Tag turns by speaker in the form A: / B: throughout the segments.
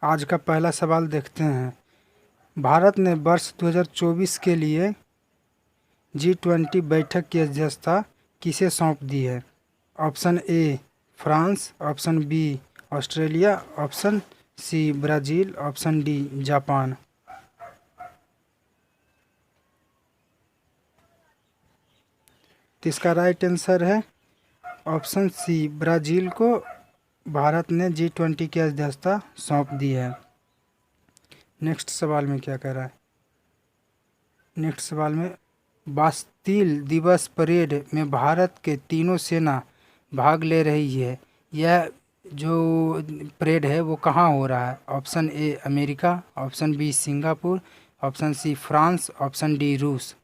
A: आज का पहला सवाल देखते हैं। भारत ने वर्ष 2024 के लिए G20 बैठक की अध्यक्षता किसे सौंप दी है? Option A France, option B Australia, option C Brazil, option D Japan. तो इसका राइट आंसर है ऑप्शन सी, ब्राज़ील को भारत ने G20 की अध्यक्षता सौंप दी है। नेक्स्ट सवाल में क्या कह रहा है? नेक्स्ट सवाल में बास्तील दिवस परेड में भारत के तीनों सेना भाग ले रही है। यह जो परेड है वो कहाँ हो रहा है? Option A America, option B Singapore, option C France, option D रूस।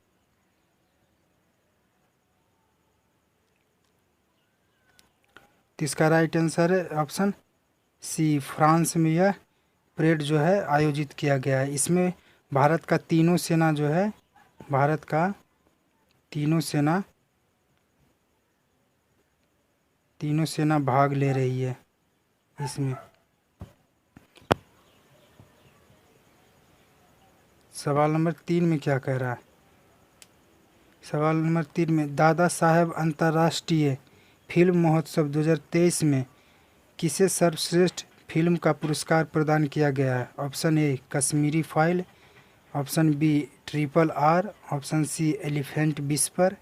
A: तो इसका राइट आंसर है ऑप्शन सी, फ्रांस में यह परेड जो है आयोजित किया गया है। इसमें भारत का तीनों सेना जो है, भारत का तीनों सेना भाग ले रही है इसमें। सवाल नंबर 3 में क्या कह रहा है? सवाल नंबर 3 में दादा साहेब अंतर्राष्ट्रीय फिल्म महोत्सव 2023 में किसे सर्वश्रेष्ठ फिल्म का पुरस्कार प्रदान किया गया है? Option A Kashmiri file, option B RRR, option C Elephant Whisper,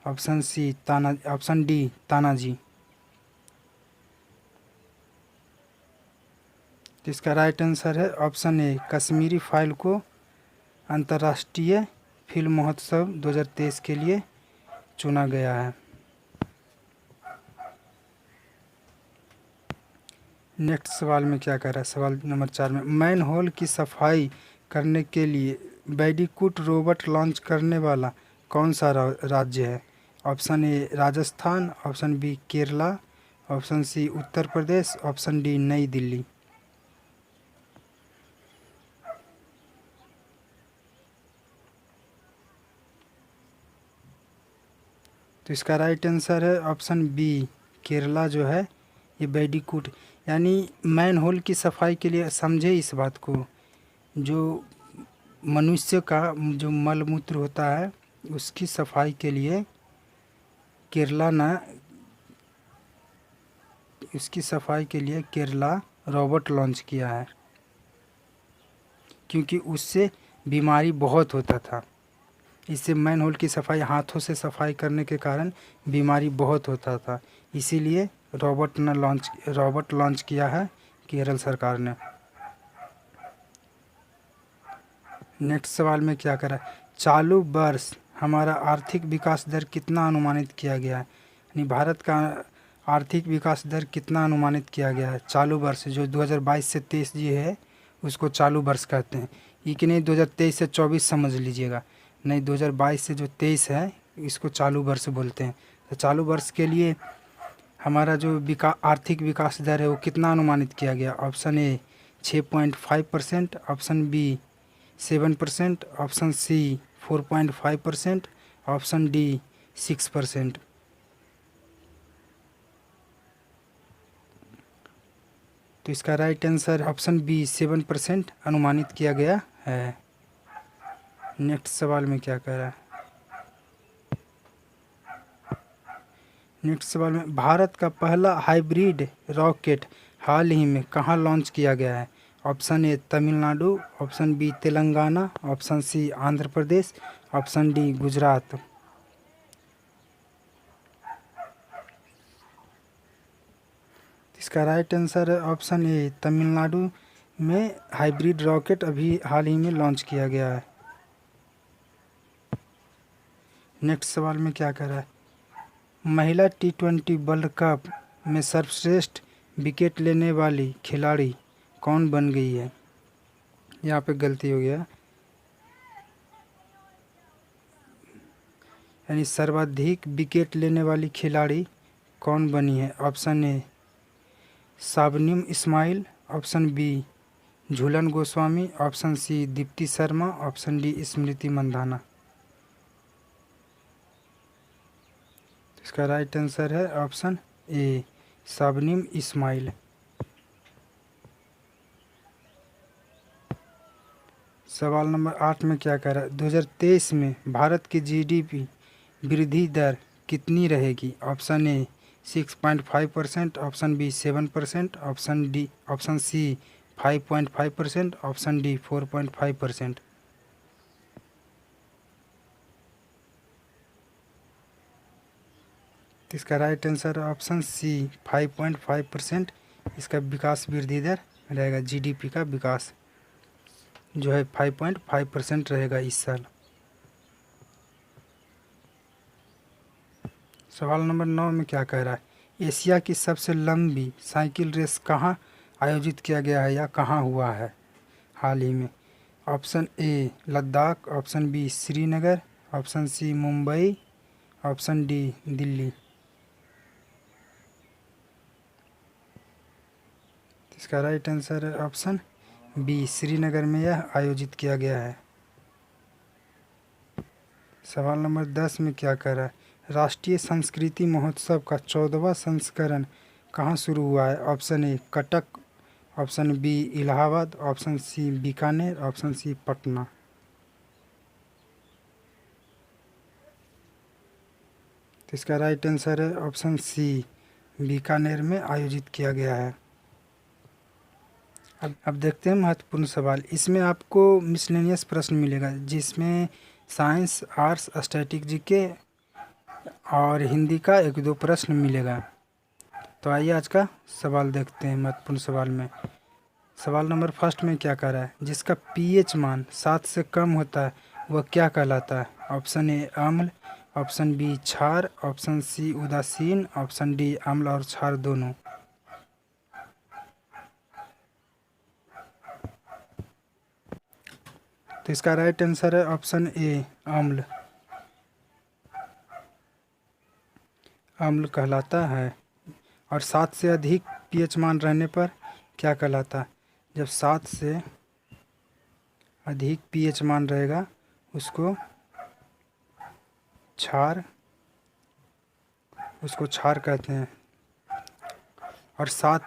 A: option D Tanaji. तो इसका राइट आंसर है ऑप्शन ए, कश्मीरी फाइल को अंतर्राष्ट्रीय फिल्म महोत्सव 2023 के लिए चुना गया है। नेक्स्ट सवाल में क्या कह रहा है? सवाल नंबर 4 में मैन होल की सफाई करने के लिए बैडीकूट रोबोट लॉन्च करने वाला कौन सा राज्य है? Option A Rajasthan, option B Kerala, option C Uttar Pradesh, option D New Delhi. तो इसका राइट आंसर है ऑप्शन बी, केरला जो है ये बैडीकूट, यानी मैन होल की सफाई के लिए। समझे इस बात को, जो मनुष्य का जो मलमूत्र होता है उसकी सफाई के लिए केरला रोबोट लॉन्च किया है, क्योंकि उससे बीमारी बहुत होता था। इससे मैन होल की सफाई, हाथों से सफाई करने के कारण बीमारी बहुत होता था, इसीलिए रोबोट लॉन्च किया है केरल सरकार ने। नेक्स्ट सवाल में क्या करा? चालू वर्ष हमारा आर्थिक विकास दर कितना अनुमानित किया गया है? यानी भारत का आर्थिक विकास दर कितना अनुमानित किया गया है चालू वर्ष, जो 2022 से 23 जी है उसको चालू वर्ष कहते हैं। ये कि नहीं 2023 से 24 समझ लीजिएगा, नहीं 2022 से जो 23 है इसको चालू वर्ष बोलते हैं। तो चालू वर्ष के लिए हमारा जो आर्थिक विकास दर है वो कितना अनुमानित किया गया? Option A 6.5%, option B 7%, option C 4.5%, option D 6%। तो इसका राइट आंसर ऑप्शन बी 7% अनुमानित किया गया है। नेक्स्ट सवाल में क्या कह रहा है? नेक्स्ट सवाल में भारत का पहला हाइब्रिड रॉकेट हाल ही में कहाँ लॉन्च किया गया है? Option A Tamil Nadu, option B Telangana, option C Andhra Pradesh, option D Gujarat. इसका राइट आंसर है ऑप्शन ए, तमिलनाडु में हाइब्रिड रॉकेट अभी हाल ही में लॉन्च किया गया है। नेक्स्ट सवाल में क्या कह रहा है? महिला T20 वर्ल्ड कप में सर्वश्रेष्ठ विकेट लेने वाली खिलाड़ी कौन बन गई है? यहाँ पे गलती हो गया, यानी सर्वाधिक विकेट लेने वाली खिलाड़ी कौन बनी है? Option A Shabnim Ismail, option B Jhulan Goswami, option C Deepti Sharma, option D Smriti Mandhana. इसका राइट आंसर है ऑप्शन ए शाबनीम इस्माइल। सवाल नंबर 8 में क्या कह रहा है, 2023 में भारत की जीडीपी वृद्धि दर कितनी रहेगी? Option A 6.5%, option B 7%, option C 5.5%, option D 4.5%। तो इसका राइट आंसर ऑप्शन सी 5.5%। इसका विकास वृद्धि दर रहेगा, जीडीपी का विकास जो है 5.5% रहेगा इस साल। सवाल नंबर 9 में क्या कह रहा है, एशिया की सबसे लंबी साइकिल रेस कहाँ आयोजित किया गया है या कहाँ हुआ है हाल ही में? Option A Ladakh, option B Srinagar, option C Mumbai, option D Delhi. इसका राइट आंसर है ऑप्शन बी, श्रीनगर में यह आयोजित किया गया है। सवाल नंबर 10 में क्या कह रहा है, राष्ट्रीय संस्कृति महोत्सव का 14वां संस्करण कहाँ शुरू हुआ है? Option A Cuttack, option B Allahabad, option C Bikaner, option C Patna. तो इसका राइट आंसर है ऑप्शन सी, बीकानेर में आयोजित किया गया है। अब देखते हैं महत्वपूर्ण सवाल। इसमें आपको मिसलेनियस प्रश्न मिलेगा जिसमें साइंस, आर्ट्स, स्टैटिक जीके और हिंदी का 1-2 प्रश्न मिलेगा। तो आइए आज का सवाल देखते हैं महत्वपूर्ण सवाल में। सवाल नंबर फर्स्ट में क्या कह रहा है, जिसका पीएच मान 7 से कम होता है वह क्या कहलाता है? ऑप्शन ए अम्ल, ऑप्शन बी क्षार, ऑप्शन सी उदासीन, ऑप्शन डी अम्ल और क्षार दोनों। तो इसका राइट आंसर है ऑप्शन ए अम्ल। अम्ल कहलाता है। और 7 से अधिक पीएच मान रहने पर क्या कहलाता है? जब 7 से अधिक पीएच मान रहेगा उसको क्षार कहते हैं। और 7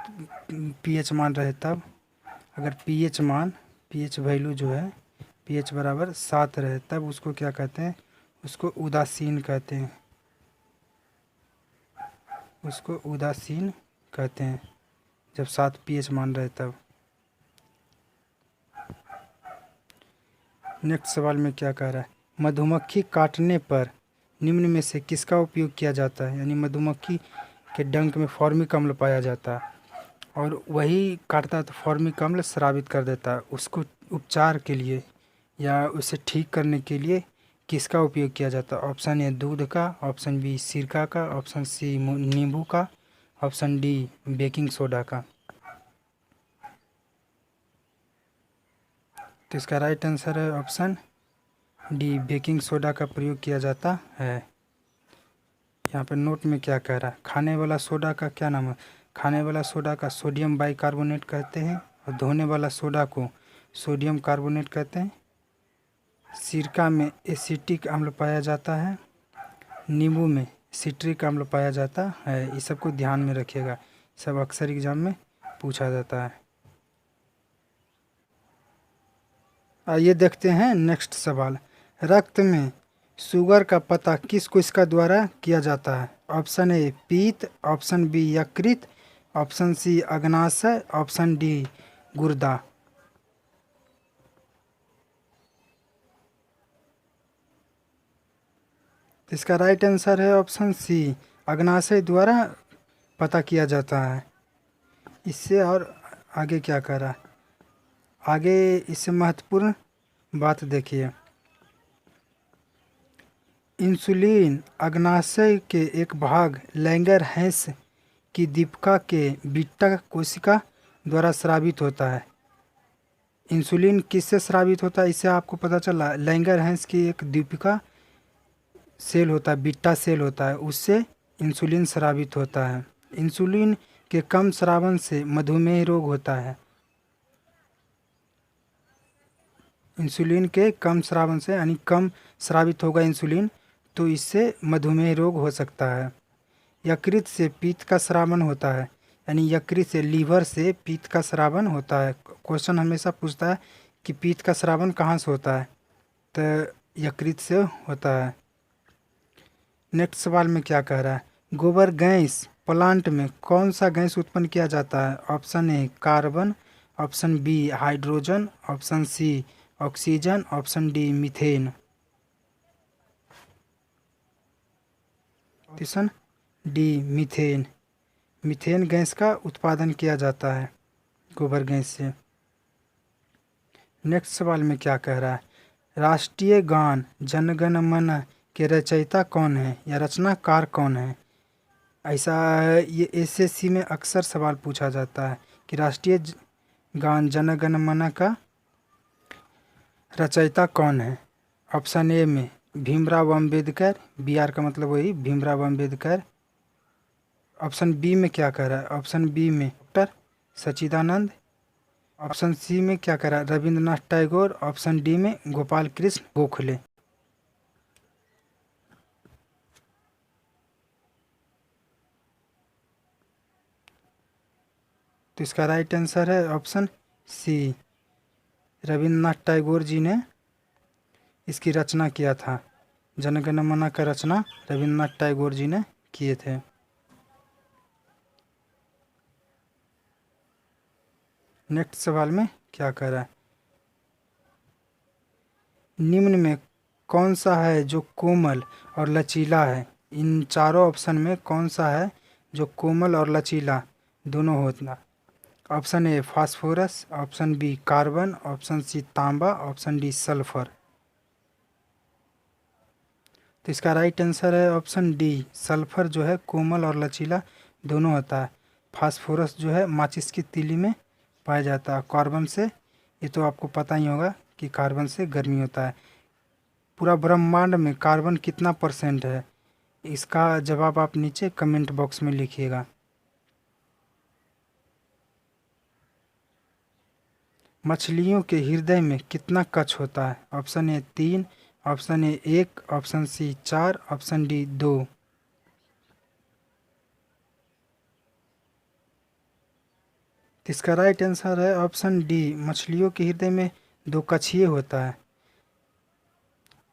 A: पीएच मान रहे तब, अगर पीएच वैल्यू जो है पीएच बराबर 7 रहे तब उसको क्या कहते हैं? उसको उदासीन कहते हैं। उसको उदासीन कहते हैं जब 7 पीएच मान रहे तब। नेक्स्ट सवाल में क्या कह रहा है, मधुमक्खी काटने पर निम्न में से किसका उपयोग किया जाता है? यानी मधुमक्खी के डंक में फॉर्मिक अम्ल पाया जाता है और वही काटता है तो फॉर्मिक अम्ल स्रावित कर देता है। उसको उपचार के लिए या उसे ठीक करने के लिए किसका उपयोग किया जाता है? ऑप्शन ए दूध का, ऑप्शन बी सिरका का, ऑप्शन सी नींबू का, ऑप्शन डी बेकिंग सोडा का। तो इसका राइट आंसर है ऑप्शन डी, बेकिंग सोडा का प्रयोग किया जाता है। यहाँ पर नोट में क्या कह रहा है, खाने वाला सोडा का क्या नाम है? खाने वाला सोडा का सोडियम बाइकार्बोनेट कहते हैं और धोने वाला सोडा को सोडियम कार्बोनेट कहते हैं। सिरका में एसिटिक अम्ल पाया जाता है, नींबू में सिट्रिक अम्ल पाया जाता है। इस सब को ध्यान में रखिएगा, सब अक्सर एग्जाम में पूछा जाता है। आइए देखते हैं नेक्स्ट सवाल। रक्त में शुगर का पता किस कोशिका द्वारा किया जाता है? ऑप्शन ए पीत, ऑप्शन बी यकृत, ऑप्शन सी अग्नाशय, ऑप्शन डी गुर्दा। इसका राइट आंसर है ऑप्शन सी, अग्नाशय द्वारा पता किया जाता है। इससे और आगे क्या कह रहा है, आगे इससे महत्वपूर्ण बात देखिए। इंसुलिन अग्नाशय के एक भाग लैंगरहैंस की दीपिका के बीटा कोशिका द्वारा स्रावित होता है। इंसुलिन किससे स्रावित होता है इससे आपको पता चला। लैंगरहैंस की एक दीपिका सेल होता है, बीटा सेल होता है, उससे इंसुलिन स्रावित होता है। इंसुलिन के कम स्रावन से मधुमेह रोग होता है। इंसुलिन के कम स्रावन से यानी कम स्रावित होगा इंसुलिन तो इससे मधुमेह रोग हो सकता है। यकृत से पित्त का स्रावन होता है, यानी यकृत से लीवर से पित्त का स्रावन होता है। क्वेश्चन हमेशा पूछता है कि पीत का स्रावन कहाँ से होता है? तो यकृत से होता है। नेक्स्ट सवाल में क्या कह रहा है? गोबर गैस प्लांट में कौन सा गैस उत्पन्न किया जाता है? Option A carbon, option B hydrogen, option C oxygen, option D methane. Option D methane. Methane gas का उत्पादन किया जाता है गोबर गैस से। नेक्स्ट सवाल में क्या कह रहा है? राष्ट्रीय गान जन गण मन के रचयिता कौन है या रचनाकार कौन है? ऐसा ये एसएससी में अक्सर सवाल पूछा जाता है कि गान जन गण मन का रचयिता कौन है। ऑप्शन ए में भीमराव अम्बेडकर, बी आर का मतलब वही भीमराव अम्बेडकर। ऑप्शन बी में क्या कह रहा है? ऑप्शन बी में डॉक्टर सच्चिदानंद। ऑप्शन सी में क्या कह रहा है? रविंद्रनाथ टैगोर। ऑप्शन डी में गोपाल कृष्ण गोखले। तो इसका राइट आंसर है ऑप्शन सी, रविंद्रनाथ टैगोर जी ने इसकी रचना किया था। जनगण मन का रचना रविंद्रनाथ टैगोर जी ने किए थे। नेक्स्ट सवाल में क्या कह रहा है? निम्न में कौन सा है जो कोमल और लचीला है? इन चारों ऑप्शन में कौन सा है जो कोमल और लचीला दोनों होता? Option A phosphorus, option B carbon, option C तांबा, ऑप्शन डी सल्फर। तो इसका राइट आंसर है ऑप्शन डी, सल्फर जो है कोमल और लचीला दोनों होता है। फास्फोरस जो है माचिस की तीली में पाया जाता है। कार्बन से, ये तो आपको पता ही होगा कि कार्बन से गर्मी होता है। पूरा ब्रह्मांड में कार्बन कितना परसेंट है? इसका जवाब आप नीचे कमेंट बॉक्स में लिखिएगा। मछलियों के हृदय में कितना कक्ष होता है? Option A 3, option A 1, option C 4, option D 2। इसका राइट आंसर है ऑप्शन डी, मछलियों के हृदय में 2 कक्षीय होता है।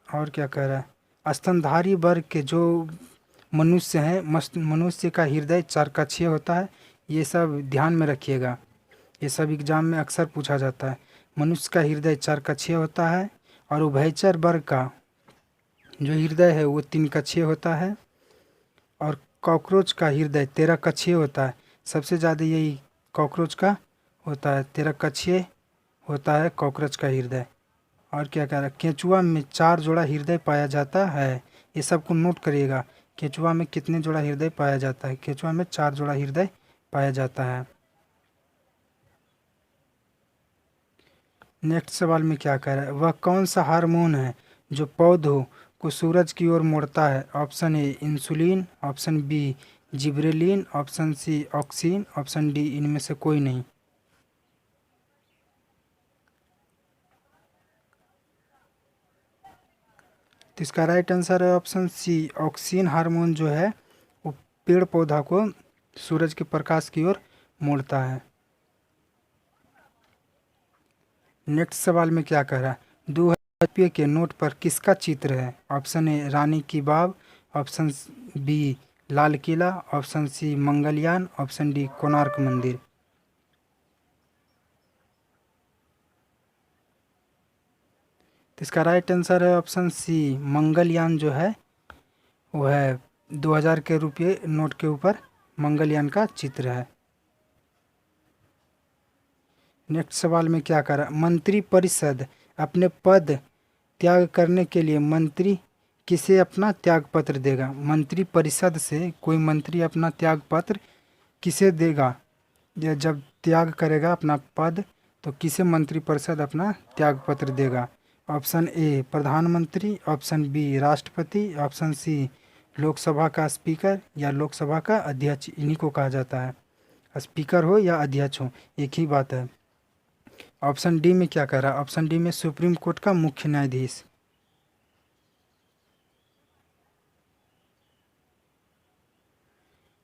A: और क्या कह रहा है? स्तनधारी वर्ग के जो मनुष्य हैं, मनुष्य का हृदय 4 कक्षीय होता है। ये सब ध्यान में रखिएगा, ये सब एग्जाम में अक्सर पूछा जाता है। मनुष्य का हृदय 4 कक्षीय होता है और उभयचर वर्ग का जो हृदय है वो 3 कक्षीय होता है। और कॉकरोच का हृदय 13 कक्षीय होता है। सबसे ज़्यादा यही कॉकरोच का होता है, 13 कक्षीय होता है कॉकरोच का हृदय। और क्या कह रहा है? केंचुआ में 4 जोड़ा हृदय पाया जाता है। ये सबको नोट करिएगा, केंचुआ में कितने जोड़ा हृदय पाया जाता है? केंचुआ में 4 जोड़ा हृदय पाया जाता है। नेक्स्ट सवाल में क्या कह रहा है? वह कौन सा हार्मोन है जो पौधों को सूरज की ओर मोड़ता है? Option A insulin, option B gibberellin, option C auxin, option D इनमें से कोई नहीं। तो इसका राइट आंसर है ऑप्शन सी, ऑक्सिन हार्मोन जो है वो पेड़ पौधा को सूरज के प्रकाश की ओर मोड़ता है। नेक्स्ट सवाल में क्या कह रहा है? 2000 रुपये के नोट पर किसका चित्र है? ऑप्शन ए रानी की Vav, option B Lal Qila, option C Mangalyaan, option D Konark Mandir. तो इसका राइट आंसर है ऑप्शन सी, मंगलयान जो है वो है 2000 के रुपये नोट के ऊपर मंगलयान का चित्र है। नेक्स्ट सवाल में क्या कह रहा है? मंत्री परिषद अपने पद त्याग करने के लिए मंत्री किसे अपना त्याग पत्र देगा? मंत्री परिषद से कोई मंत्री अपना त्याग पत्र किसे देगा? या जब त्याग करेगा अपना पद तो किसे मंत्री परिषद अपना त्याग पत्र देगा? ऑप्शन ए प्रधानमंत्री, ऑप्शन बी राष्ट्रपति, ऑप्शन सी लोकसभा का स्पीकर या लोकसभा का अध्यक्ष, इन्हीं को कहा जाता है। स्पीकर हो या अध्यक्ष हो एक ही बात है। ऑप्शन डी में क्या कह रहा है? ऑप्शन डी में सुप्रीम कोर्ट का मुख्य न्यायाधीश।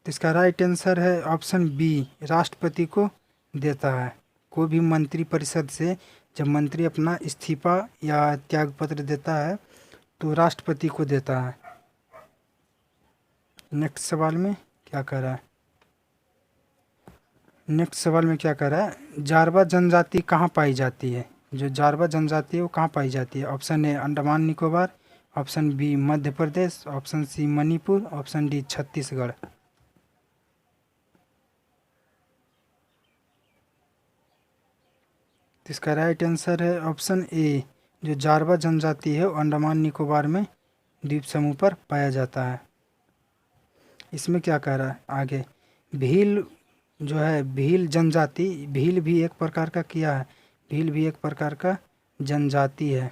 A: तो इसका राइट आंसर है ऑप्शन बी, राष्ट्रपति को देता है कोई भी मंत्री परिषद से जब मंत्री अपना इस्तीफा या त्याग पत्र देता है तो राष्ट्रपति को देता है। नेक्स्ट सवाल में क्या कह रहा है, नेक्स्ट सवाल में क्या कह रहा है, जारवा जनजाति कहाँ पाई जाती है। जो जारवा जनजाति है वो कहाँ पाई जाती है। Option A Andaman Nicobar, option B Madhya Pradesh, option C Manipur, option D Chhattisgarh. तो इसका राइट आंसर है ऑप्शन ए। जो जारवा जनजाति है वो अंडमान निकोबार में द्वीप समूह पर पाया जाता है। इसमें क्या कह रहा है आगे, भील जो है भील जनजाति, भील भी एक प्रकार का क्या है, भील भी एक प्रकार का जनजाति है।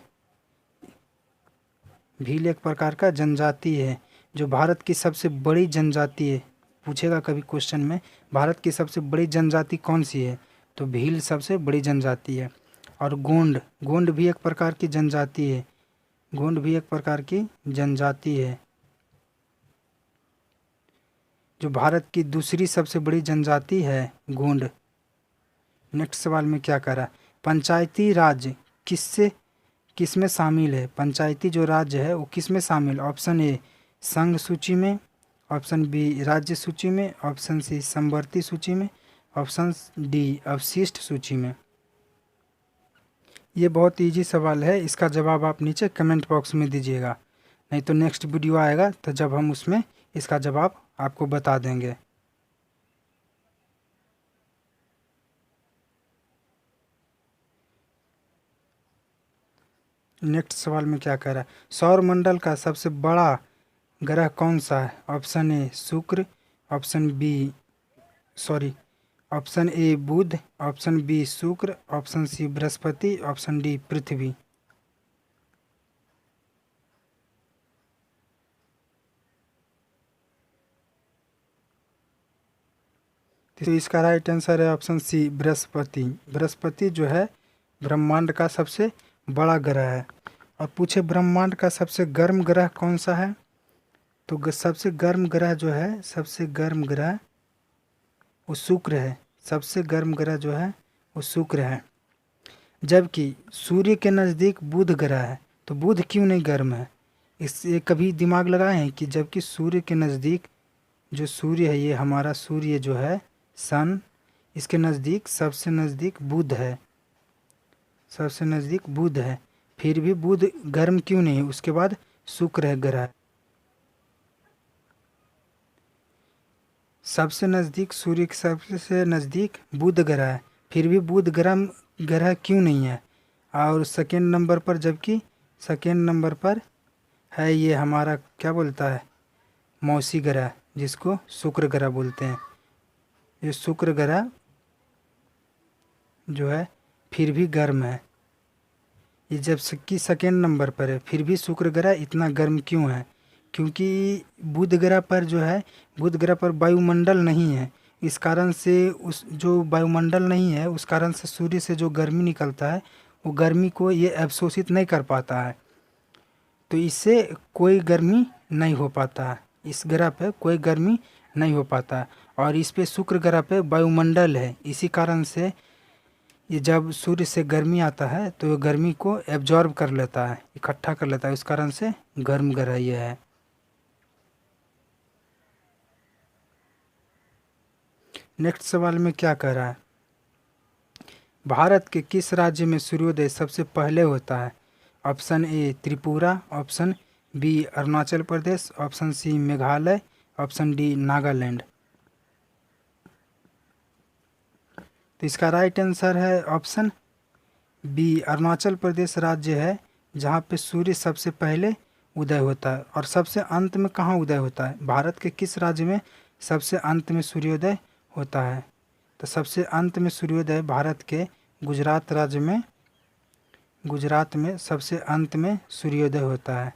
A: भील एक प्रकार का जनजाति है जो भारत की सबसे बड़ी जनजाति है। पूछेगा कभी क्वेश्चन में भारत की सबसे बड़ी जनजाति कौन सी है, तो भील सबसे बड़ी जनजाति है। और गोंड, गोंड भी एक प्रकार की जनजाति है, गोंड भी एक प्रकार की जनजाति है जो भारत की दूसरी सबसे बड़ी जनजाति है गोंड। नेक्स्ट सवाल में क्या कह रहा है, पंचायती राज किस में शामिल है। पंचायती जो राज्य है वो किस में शामिल, ऑप्शन ए संघ सूची में, ऑप्शन बी राज्य सूची में, ऑप्शन सी समवर्ती सूची में, ऑप्शन डी अवशिष्ट सूची में। ये बहुत इजी सवाल है, इसका जवाब आप नीचे कमेंट बॉक्स में दीजिएगा, नहीं तो नेक्स्ट वीडियो आएगा तो जब हम उसमें इसका जवाब आपको बता देंगे। नेक्स्ट सवाल में क्या कह रहा है, सौर मंडल का सबसे बड़ा ग्रह कौन सा है। Option A Shukra, option A Budh, option B Shukra, option C Brihaspati, option D Prithvi. तो इसका राइट आंसर है ऑप्शन सी बृहस्पति। बृहस्पति जो है ब्रह्मांड का सबसे बड़ा ग्रह है। और पूछे ब्रह्मांड का सबसे गर्म ग्रह कौन सा है, तो सबसे गर्म ग्रह जो है, सबसे गर्म ग्रह वो शुक्र है। सबसे गर्म ग्रह जो है वो शुक्र है। जबकि सूर्य के नज़दीक बुध ग्रह है, तो बुध क्यों नहीं गर्म है। इससे कभी दिमाग लगाए हैं कि जबकि सूर्य के नज़दीक जो सूर्य है, ये हमारा सूर्य जो है सन, इसके नज़दीक सबसे नज़दीक बुध है, सबसे नज़दीक बुध है, फिर भी बुध गर्म क्यों नहीं है। उसके बाद शुक्र है ग्रह, सबसे नज़दीक सूर्य के सबसे नज़दीक बुध ग्रह है, फिर भी बुध गर्म ग्रह क्यों नहीं है। और सेकेंड नंबर पर, जबकि सेकेंड नंबर पर है ये हमारा क्या बोलता है मौसी ग्रह, जिसको शुक्र ग्रह बोलते हैं। ये शुक्र ग्रह जो है फिर भी गर्म है। ये जब कि सेकेंड नंबर पर है, फिर भी शुक्र ग्रह इतना गर्म क्यों है, क्योंकि बुध ग्रह पर जो है, बुध ग्रह पर वायुमंडल नहीं है। इस कारण से उस जो वायुमंडल नहीं है उस कारण से सूर्य से जो गर्मी निकलता है वो गर्मी को ये अवशोषित नहीं कर पाता है, तो इससे कोई गर्मी नहीं हो पाता है। इस ग्रह पे कोई गर्मी नहीं हो पाता है। और इस पे शुक्र ग्रह पे वायुमंडल है, इसी कारण से ये जब सूर्य से गर्मी आता है तो ये गर्मी को एब्जॉर्ब कर लेता है, इकट्ठा कर लेता है, इस कारण से गर्म ग्रह ये है। नेक्स्ट सवाल में क्या कह रहा है, भारत के किस राज्य में सूर्योदय सबसे पहले होता है। Option A Tripura, option B Arunachal Pradesh, option C Meghalaya, option D Nagaland. तो इसका राइट आंसर है ऑप्शन बी अरुणाचल प्रदेश राज्य है जहाँ पे सूर्य सबसे पहले उदय होता है। और सबसे अंत में कहाँ उदय होता है, भारत के किस राज्य में सबसे अंत में सूर्योदय होता है। तो सबसे अंत में सूर्योदय भारत के गुजरात राज्य में, गुजरात में सबसे अंत में सूर्योदय होता है,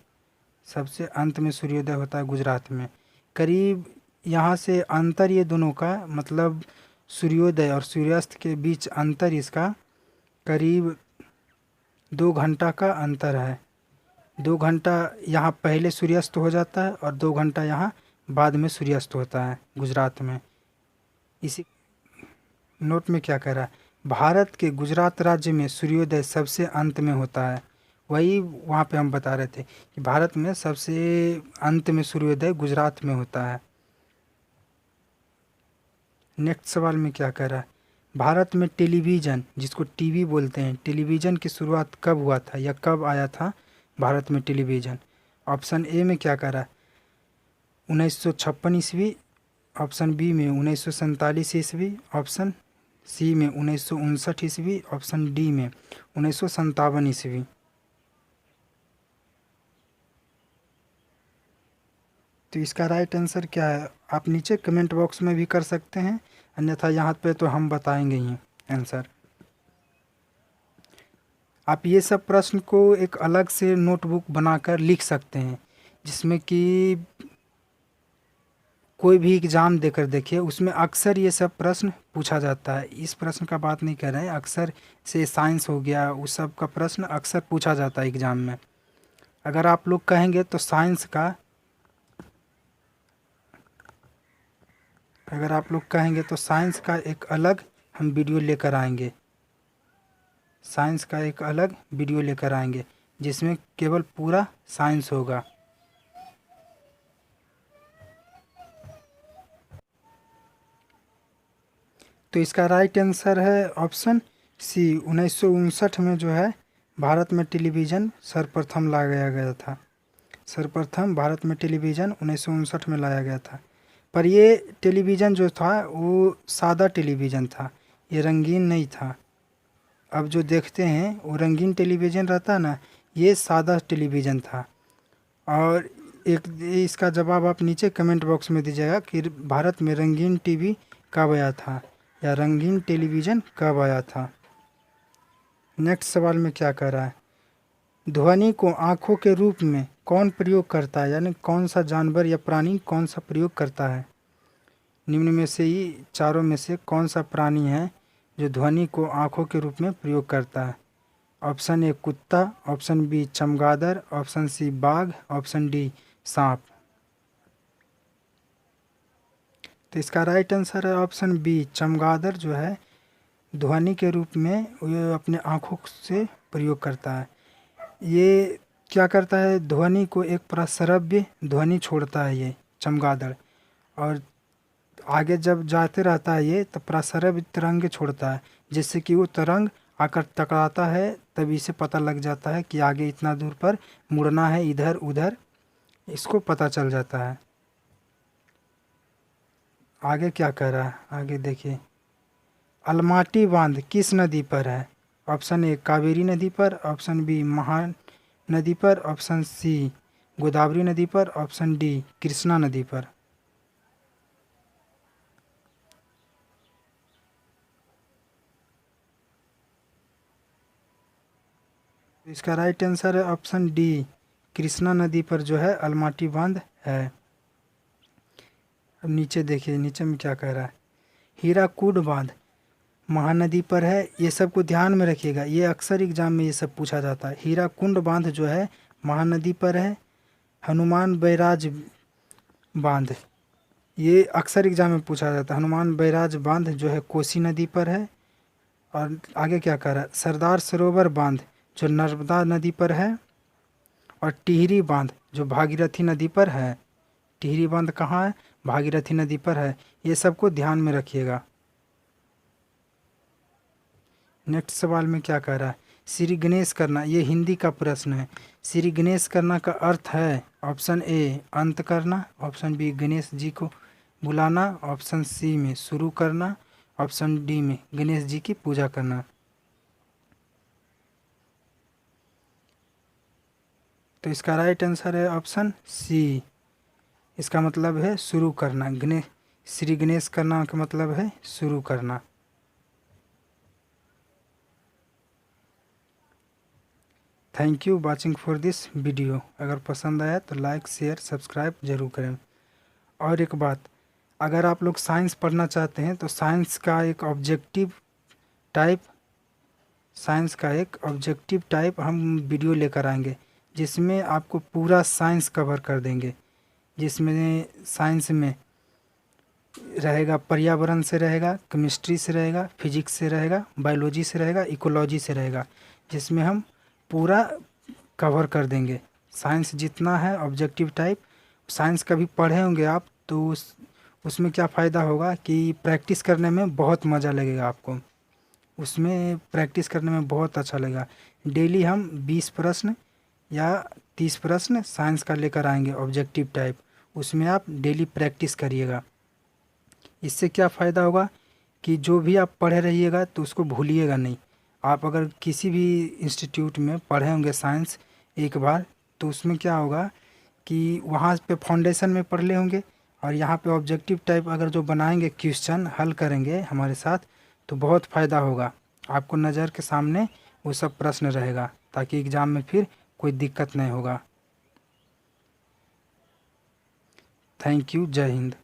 A: सबसे अंत में सूर्योदय होता है गुजरात में। करीब यहाँ से अंतर ये दोनों का मतलब सूर्योदय और सूर्यास्त के बीच अंतर इसका करीब 2 घंटा का अंतर है। 2 घंटा यहाँ पहले सूर्यास्त हो जाता है और 2 घंटा यहाँ बाद में सूर्यास्त होता है गुजरात में। इसी नोट में क्या कह रहा है, भारत के गुजरात राज्य में सूर्योदय सबसे अंत में होता है। वही वहाँ पे हम बता रहे थे कि भारत में सबसे अंत में सूर्योदय गुजरात में होता है। नेक्स्ट सवाल में क्या कह रहा है, भारत में टेलीविज़न, जिसको टीवी बोलते हैं, टेलीविज़न की शुरुआत कब हुआ था या कब आया था भारत में टेलीविज़न? ऑप्शन ए में क्या कह रहा है, 1956 ईस्वी, ऑप्शन बी में 1947 ईस्वी, ऑप्शन सी में 1959 ईस्वी, ऑप्शन डी में 1957 ईस्वी। तो इसका राइट आंसर क्या है आप नीचे कमेंट बॉक्स में भी कर सकते हैं, अन्यथा यहाँ पे तो हम बताएंगे ही आंसर। आप ये सब प्रश्न को एक अलग से नोटबुक बनाकर लिख सकते हैं, जिसमें कि कोई भी एग्ज़ाम देकर देखिए, उसमें अक्सर ये सब प्रश्न पूछा जाता है। इस प्रश्न का बात नहीं कर रहे हैं, अक्सर से साइंस हो गया, उस सब का प्रश्न अक्सर पूछा जाता है एग्ज़ाम में। अगर आप लोग कहेंगे तो साइंस का, अगर आप लोग कहेंगे तो साइंस का एक अलग हम वीडियो लेकर आएंगे, साइंस का एक अलग वीडियो लेकर आएंगे जिसमें केवल पूरा साइंस होगा। तो इसका राइट आंसर है ऑप्शन सी, 1959 में जो है भारत में टेलीविज़न सर्वप्रथम लाया गया था। सर्वप्रथम भारत में टेलीविज़न 1959 में लाया गया था। पर ये टेलीविज़न जो था वो सादा टेलीविज़न था, ये रंगीन नहीं था। अब जो देखते हैं वो रंगीन टेलीविज़न रहता है ना, ये सादा टेलीविज़न था। और एक इसका जवाब आप नीचे कमेंट बॉक्स में दीजिएगा कि भारत में रंगीन टीवी कब आया था या रंगीन टेलीविज़न कब आया था। नेक्स्ट सवाल में क्या कह रहा है, ध्वनि को आँखों के रूप में कौन प्रयोग करता है, यानी कौन सा जानवर या प्राणी कौन सा प्रयोग करता है? निम्न में से ही चारों में से कौन सा प्राणी है जो ध्वनि को आँखों के रूप में प्रयोग करता है? ऑप्शन ए कुत्ता, ऑप्शन बी चमगादड़, ऑप्शन सी बाघ, ऑप्शन डी सांप। तो इसका राइट आंसर है ऑप्शन बी, चमगादड़ जो है ध्वनि के रूप में वो अपने आँखों से प्रयोग करता है। ये क्या करता है, ध्वनि को एक प्रस्रव्य ध्वनि छोड़ता है ये चमगादड़, और आगे जब जाते रहता है ये तो प्रस्रव्य तरंग छोड़ता है, जिससे कि वो तरंग आकर टकराता है, तभी से पता लग जाता है कि आगे इतना दूर पर मुड़ना है, इधर उधर इसको पता चल जाता है। आगे क्या कह रहा है, आगे देखिए, अलमाटी बांध किस नदी पर है? ऑप्शन ए कावेरी नदी पर, ऑप्शन बी महानदी पर, ऑप्शन सी गोदावरी नदी पर, ऑप्शन डी कृष्णा नदी पर। इसका राइट आंसर है ऑप्शन डी, कृष्णा नदी पर जो है अलमाटी बांध है। अब नीचे देखिए, नीचे में क्या कह रहा है, हीराकुड बांध महानदी पर है। ये सब को ध्यान में रखिएगा, ये अक्सर एग्जाम में ये सब पूछा जाता है। हीराकुंड बांध जो है महानदी पर है। हनुमान बैराज बांध, ये अक्सर एग्जाम में पूछा जाता है। हनुमान बैराज बांध जो है कोसी नदी पर है। और आगे क्या कह रहा है, सरदार सरोवर बांध जो नर्मदा नदी पर है। और टिहरी बांध जो भागीरथी नदी पर है। टिहरी बांध कहाँ है, भागीरथी नदी पर है। ये सबको ध्यान में रखिएगा। नेक्स्ट सवाल में क्या कह रहा है, श्री गणेश करना, ये हिंदी का प्रश्न है। श्री गणेश करना का अर्थ है ऑप्शन ए अंत करना, ऑप्शन बी गणेश जी को बुलाना, ऑप्शन सी में शुरू करना, ऑप्शन डी में गणेश जी की पूजा करना। तो इसका राइट आंसर है ऑप्शन सी, इसका मतलब है शुरू करना। गणेश, श्री गणेश करना का मतलब है शुरू करना। Thank you watching for this video. अगर पसंद आया तो लाइक शेयर सब्सक्राइब जरूर करें। और एक बात, अगर आप लोग साइंस पढ़ना चाहते हैं तो साइंस का एक ऑब्जेक्टिव टाइप हम वीडियो लेकर आएंगे, जिसमें आपको पूरा साइंस कवर कर देंगे, जिसमें साइंस में रहेगा पर्यावरण से रहेगा, केमिस्ट्री से रहेगा, फिजिक्स से रहेगा, बायोलॉजी से रहेगा, इकोलॉजी से रहेगा, जिसमें हम पूरा कवर कर देंगे। साइंस जितना है ऑब्जेक्टिव टाइप, साइंस कभी पढ़े होंगे आप तो उसमें क्या फ़ायदा होगा कि प्रैक्टिस करने में बहुत मज़ा लगेगा आपको। उसमें प्रैक्टिस करने में बहुत अच्छा लगेगा। डेली हम 20 प्रश्न या 30 प्रश्न साइंस का लेकर आएंगे ऑब्जेक्टिव टाइप, उसमें आप डेली प्रैक्टिस करिएगा। इससे क्या फ़ायदा होगा कि जो भी आप पढ़े रहिएगा तो उसको भूलिएगा नहीं। आप अगर किसी भी इंस्टीट्यूट में पढ़े होंगे साइंस एक बार, तो उसमें क्या होगा कि वहाँ पे फाउंडेशन में पढ़ ले होंगे, और यहाँ पे ऑब्जेक्टिव टाइप अगर जो बनाएंगे क्वेश्चन हल करेंगे हमारे साथ, तो बहुत फ़ायदा होगा। आपको नज़र के सामने वो सब प्रश्न रहेगा, ताकि एग्ज़ाम में फिर कोई दिक्कत नहीं होगा। Thank you. जय हिंद।